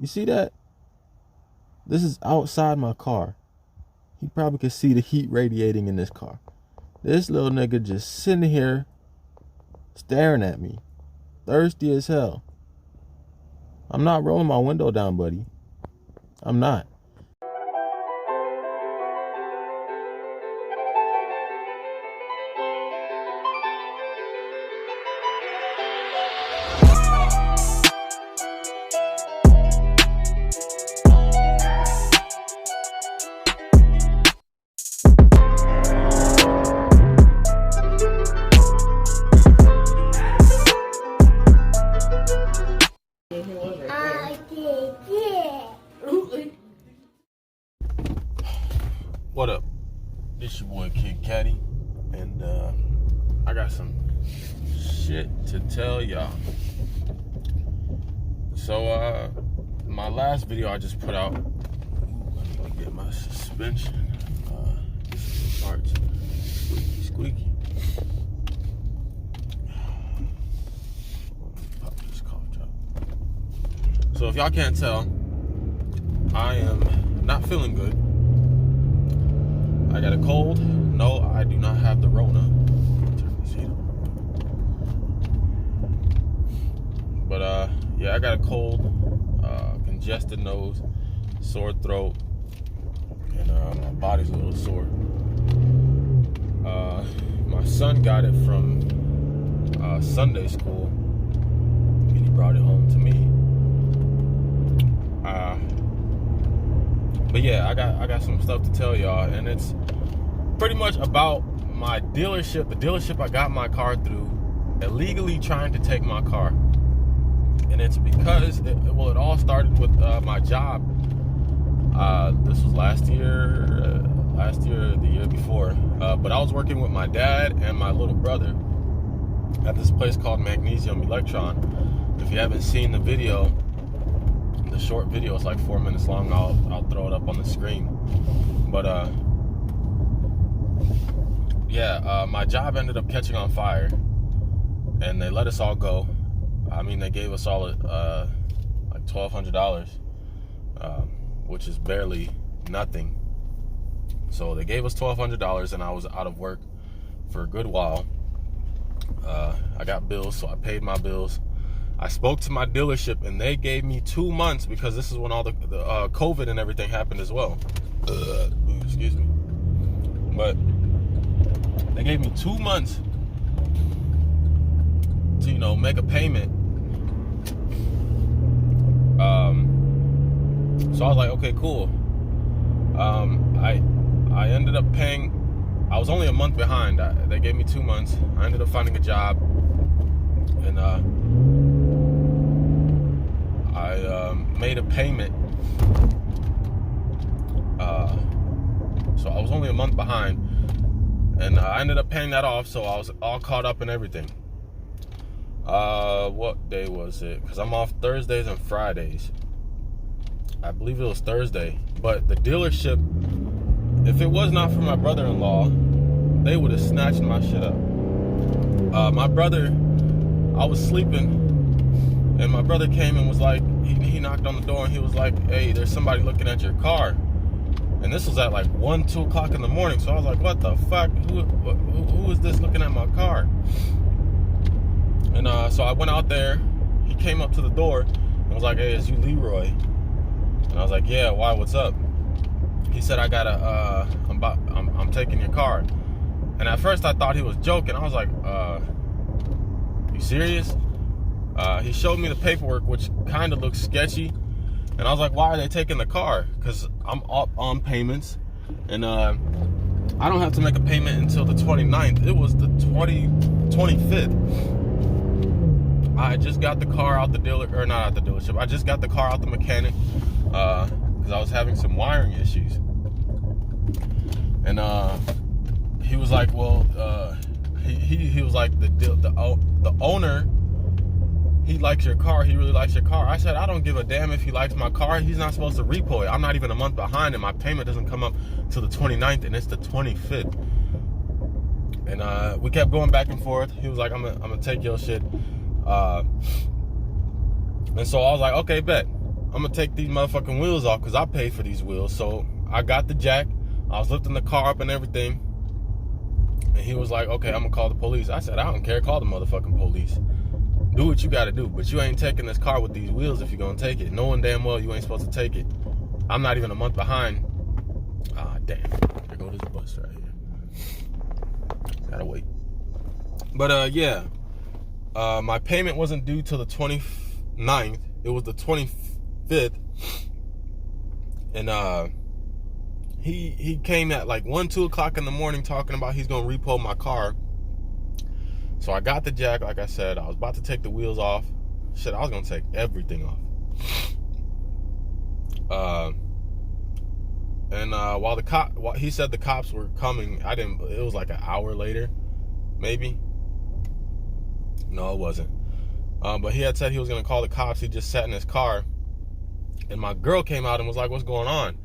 You see that? This is outside my car. He probably could see the heat radiating in this car. This little nigga just sitting here staring at me, thirsty as hell. I'm not rolling my window down, buddy. I'm not. What up? This your boy Kid Caddy, and I got some shit to tell y'all. So my last video I just put out, let me get my suspension. This is some parts. Squeaky. Pop this cough drop. So if y'all can't tell, I am not feeling good. I got a cold. No, I do not have the Rona. Turn this heat on. But yeah, I got a cold, congested nose, sore throat, and my body's a little sore. My son got it from Sunday school, and he brought it home to me. But yeah, I got some stuff to tell y'all, and it's pretty much about my dealership, the dealership I got my car through, illegally trying to take my car. And it's because, it all started with my job. This was last year, the year before. But I was working with my dad and my little brother at this place called Magnesium Electron. If you haven't seen the video, the short video is like 4 minutes long. I'll throw it up on the screen. But yeah, my job ended up catching on fire, and they let us all go. I mean, they gave us all like $1,200, which is barely nothing. So they gave us $1,200, and I was out of work for a good while. I got bills, so I paid my bills. I spoke to my dealership, and they gave me 2 months, because this is when all the COVID and everything happened as well. Excuse me. But they gave me 2 months to, make a payment. So I was like, okay, cool. I ended up paying. I was only a month behind. They gave me 2 months. I ended up finding a job, and I made a payment. So I was only a month behind, and I ended up paying that off, so I was all caught up in everything. What day was it? Because I'm off Thursdays and Fridays. I believe it was Thursday. But the dealership, if it was not for my brother-in-law, they would have snatched my shit up. My brother, I was sleeping, and my brother came and was like, he knocked on the door, and he was like, hey, there's somebody looking at your car. And this was at like 1, 2 o'clock in the morning. So I was like, what the fuck? Who is this looking at my car? And so I went out there. He came up to the door and was like, hey, is you Leroy? And I was like, yeah, why, what's up? He said, I gotta, I'm taking your car. And at first I thought he was joking. I was like, you serious? He showed me the paperwork, which kind of looks sketchy. And I was like, why are they taking the car? Because I'm up on payments. And I don't have to make a payment until the 29th. It was the 25th. I just got the car out the not out the dealership. I just got the car out the mechanic, because I was having some wiring issues. And he was like, well, he was like, the owner, he likes your car. He really likes your car. I said, I don't give a damn if he likes my car. He's not supposed to repo it. I'm not even a month behind, and my payment doesn't come up till the 29th, and it's the 25th. And we kept going back and forth. He was like, I'm gonna take your shit. And so I was like, okay, bet. I'm gonna take these motherfucking wheels off because I paid for these wheels. So I got the jack. I was lifting the car up and everything. And he was like, okay, I'm gonna call the police. I said, I don't care, call the motherfucking police. Do what you gotta do, but you ain't taking this car with these wheels if you're gonna take it. Knowing damn well you ain't supposed to take it. I'm not even a month behind. Ah, damn. There go this bus right here. Gotta wait. But yeah. My payment wasn't due till the 29th. It was the 25th. And he came at like 1, 2 o'clock in the morning talking about he's gonna repo my car. So I got the jack, like I said. I was about to take the wheels off. Shit, I was gonna take everything off. While he said the cops were coming, it was like an hour later, maybe. No, it wasn't. But he had said he was gonna call the cops. He just sat in his car, and my girl came out and was like, "What's going on?"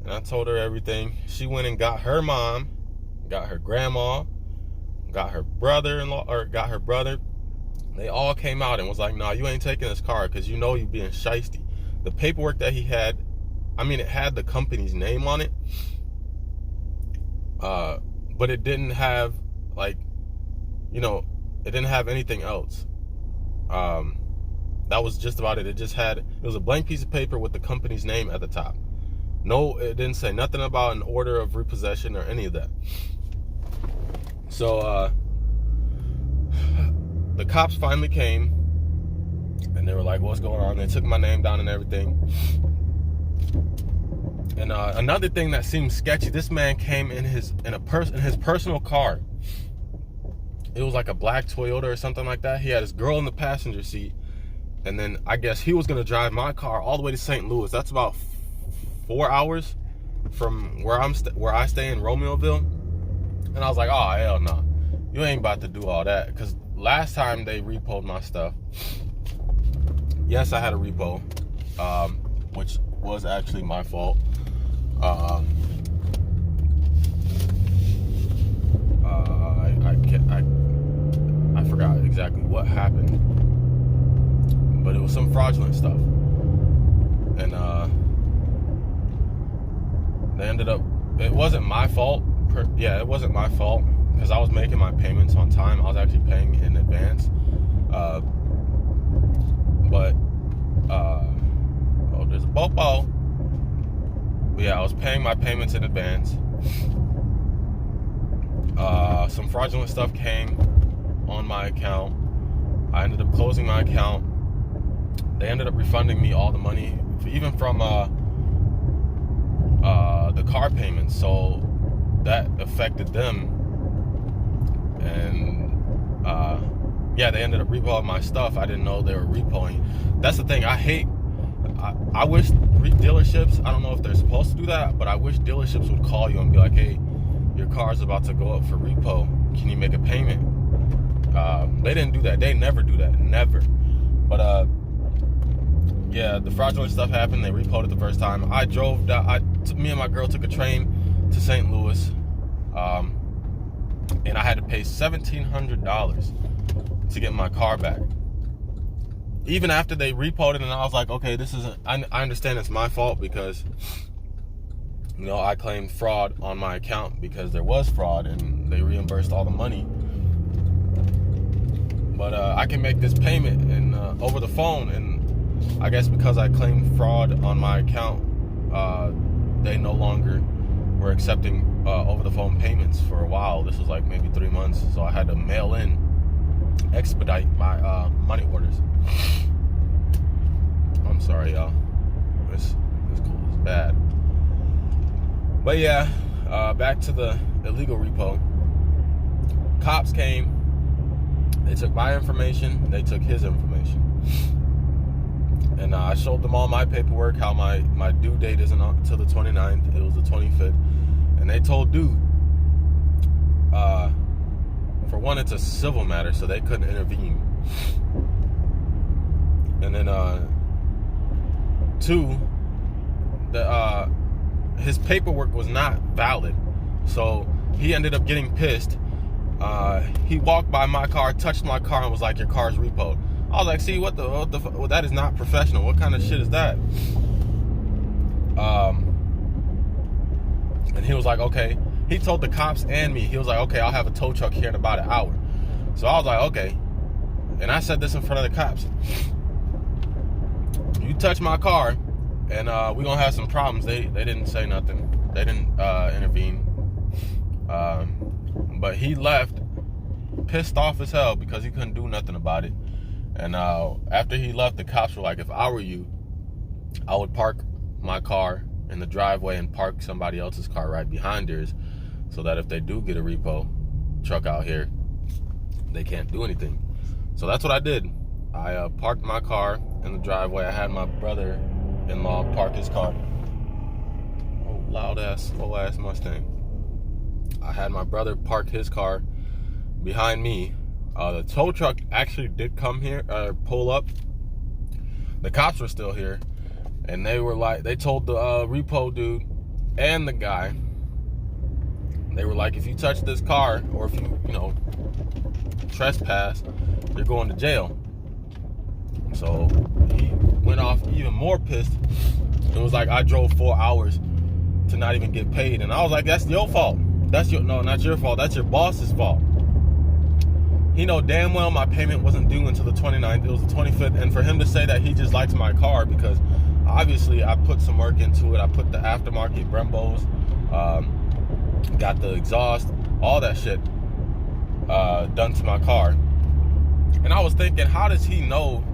And I told her everything. She went and got her mom, got her grandma, got her brother-in-law, or got her brother. They all came out and was like, "Nah, you ain't taking this car because you know you being shiesty." The paperwork that he had, it had the company's name on it, but it didn't have it didn't have anything else. That was just about it. It was a blank piece of paper with the company's name at the top. No, it didn't say nothing about an order of repossession or any of that. So the cops finally came and they were like, "What's going on?" They took my name down and everything. And another thing that seemed sketchy, this man came in his personal car. It was like a black Toyota or something like that. He had his girl in the passenger seat, and then I guess he was gonna drive my car all the way to St. Louis. That's about 4 hours from where I stay in Romeoville. And I was like, "Oh hell no, you ain't about to do all that." Because last time they repoed my stuff, yes, I had a repo, which was actually my fault. I forgot exactly what happened, but it was some fraudulent stuff, and they ended up. It wasn't my fault. It wasn't my fault because I was making my payments on time. I was actually paying in advance, there's a popo. But yeah, I was paying my payments in advance. Some fraudulent stuff came on my account. I ended up closing my account. They ended up refunding me all the money, even from the car payments. So that affected them. And they ended up repoing my stuff. I didn't know they were repoing. That's the thing. I wish dealerships, I don't know if they're supposed to do that, but I wish dealerships would call you and be like, "Hey, your car's about to go up for repo. Can you make a payment?" They didn't do that. They never do that. Never. But the fraudulent stuff happened. They repoed it the first time. Me and my girl took a train to St. Louis, and I had to pay $1,700 to get my car back. Even after they repoed it, and I was like, okay, I understand it's my fault because, I claimed fraud on my account because there was fraud and they reimbursed all the money. But I can make this payment and over the phone, and I guess because I claimed fraud on my account, they no longer were accepting over the phone payments for a while. This was like maybe 3 months, so I had to expedite my money orders. I'm sorry, y'all. This cold is bad. But yeah, back to the illegal repo. Cops came. They took my information. They took his information. And I showed them all my paperwork, how my due date isn't until the 29th. It was the 25th. And they told dude, for one, it's a civil matter, so they couldn't intervene. And then, two, his paperwork was not valid. So he ended up getting pissed. He walked by my car, touched my car, and was like, "Your car's repoed." I was like, see, what the well, that is not professional. What kind of shit is that? And he was like, okay. He told the cops and me, he was like, okay, I'll have a tow truck here in about an hour. So I was like, okay. And I said this in front of the cops. You touch my car, and we're going to have some problems. They didn't say nothing. They didn't intervene. But he left pissed off as hell because he couldn't do nothing about it. And after he left, the cops were like, if I were you, I would park my car in the driveway and park somebody else's car right behind yours, so that if they do get a repo truck out here, they can't do anything. So that's what I did. I parked my car in the driveway. I had my brother-in-law park his car. Oh, loud-ass, slow-ass Mustang. I had my brother park his car behind me. The tow truck actually did come here, pull up. The cops were still here, and they were like, they told the repo dude and the guy, they were like, if you touch this car, or if you know, trespass, you're going to jail. So he went off even more pissed. It was like, I drove 4 hours to not even get paid. And I was like, that's your fault. No, not your fault. That's your boss's fault. He know damn well my payment wasn't due until the 29th. It was the 25th. And for him to say that he just likes my car, because obviously I put some work into it. I put the aftermarket Brembos, got the exhaust, all that shit done to my car. And I was thinking, how does he know?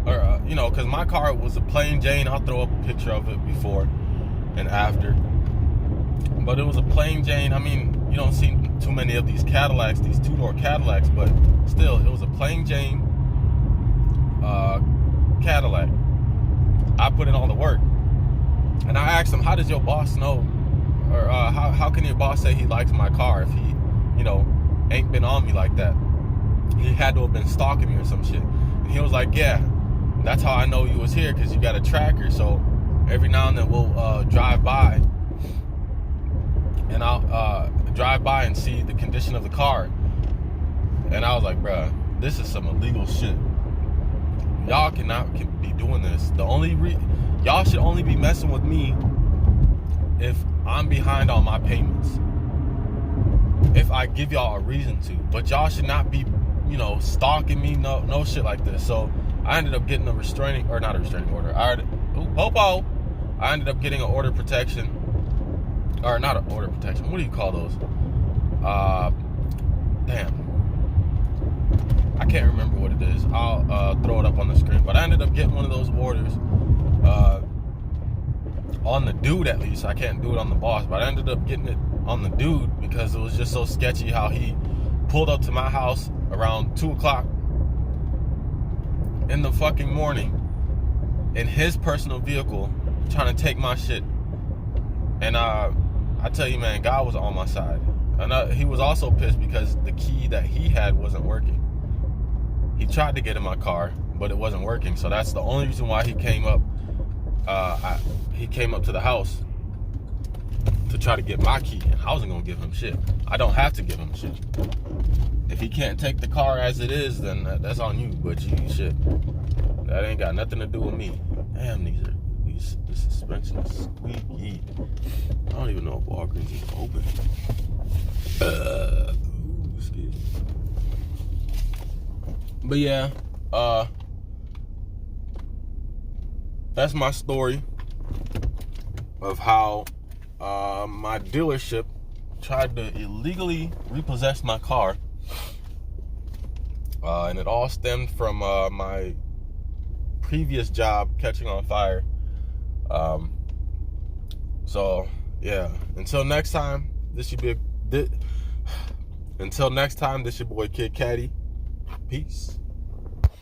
Or you know, because my car was a plain Jane. I'll throw up a picture of it before and after. But it was a plain Jane. I mean, you don't see too many of these Cadillacs, these two-door Cadillacs, but still, it was a plain Jane Cadillac. I put in all the work. And I asked him, how does your boss know? Or how can your boss say he likes my car if he, you know, ain't been on me like that? He had to have been stalking me or some shit. And he was like, yeah, that's how I know you was here, because you got a tracker. So every now and then we'll drive by, and I'll drive by and see the condition of the car. And I was like, bruh, this is some illegal shit. Y'all cannot be doing this. Y'all should only be messing with me if I'm behind on my payments, if I give y'all a reason to. But y'all should not be, you know, stalking me, no shit like this. So I ended up getting a restraining, or not a restraining order. I ended up getting an order protection. Or not an order protection. What do you call those? Damn. I can't remember what it is. I'll throw it up on the screen. But I ended up getting one of those orders on the dude, at least. I can't do it on the boss, but I ended up getting it on the dude because it was just so sketchy how he pulled up to my house around 2 o'clock in the fucking morning in his personal vehicle trying to take my shit. And I tell you, man, God was on my side. And he was also pissed because the key that he had wasn't working. He tried to get in my car, but it wasn't working. So that's the only reason why he came up. He came up to the house to try to get my key, and I wasn't gonna give him shit. I don't have to give him shit. If he can't take the car as it is, then that's on you. But you shit, that ain't got nothing to do with me. Damn, the suspension is squeaky. I don't even know if Walgreens is open. Ooh, excuse me. But yeah, that's my story of how my dealership tried to illegally repossess my car. And it all stemmed from my previous job catching on fire. So yeah, until next time, this your boy Kid Caddy. Peace.